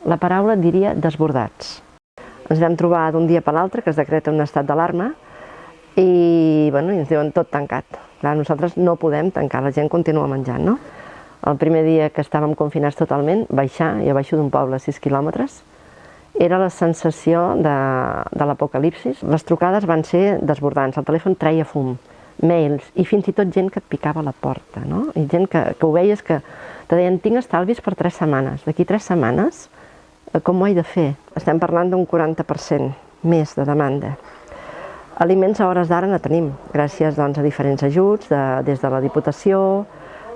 La paraula diria desbordats. Ens vam trobar d'un dia per l'altre que es decreta un estat d'alarma i ens diuen tot tancat. Clar, nosaltres no podem tancar, la gent continua menjant, no? El primer dia que estàvem confinats totalment, baixar, jo baixo d'un poble a 6 quilòmetres, era la sensació de l'apocalipsis. Les trucades van ser desbordants, el telèfon treia fum, mails i fins i tot gent que et picava a la porta, no? I gent que ho veies que te deien tinc estalvis per 3 setmanes, d'aquí 3 setmanes com ho he de fer? Estem parlant d'un 40% més de demanda. Aliments a hores d'ara no tenim, gràcies a diferents ajuts, des de la Diputació,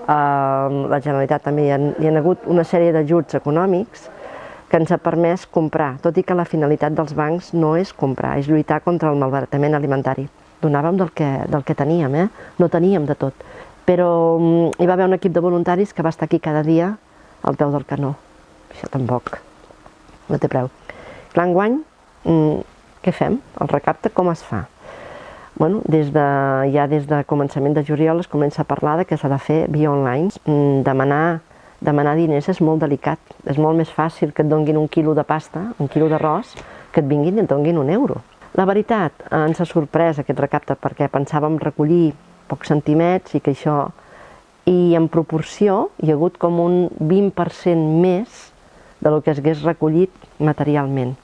la Generalitat també hi ha hagut una sèrie d'ajuts econòmics que ens ha permès comprar, tot i que la finalitat dels bancs no és comprar, és lluitar contra el malbaratament alimentari. Donàvem del que teníem, no teníem de tot, però hi va haver un equip de voluntaris que va estar aquí cada dia al peu del canó. Això tampoc no té preu. Clar, enguany, què fem? El recapte com es fa? Ja des de començament de juliol es comença a parlar que s'ha de fer via online. Demanar diners és molt delicat. És molt més fàcil que et donguin un quilo de pasta, un quilo d'arròs, que et vinguin i et donguin €1. La veritat, ens ha sorprès aquest recapte perquè pensàvem recollir pocs centimets i que això... I en proporció hi ha hagut com un 20% més del que s'hagués recollit materialment.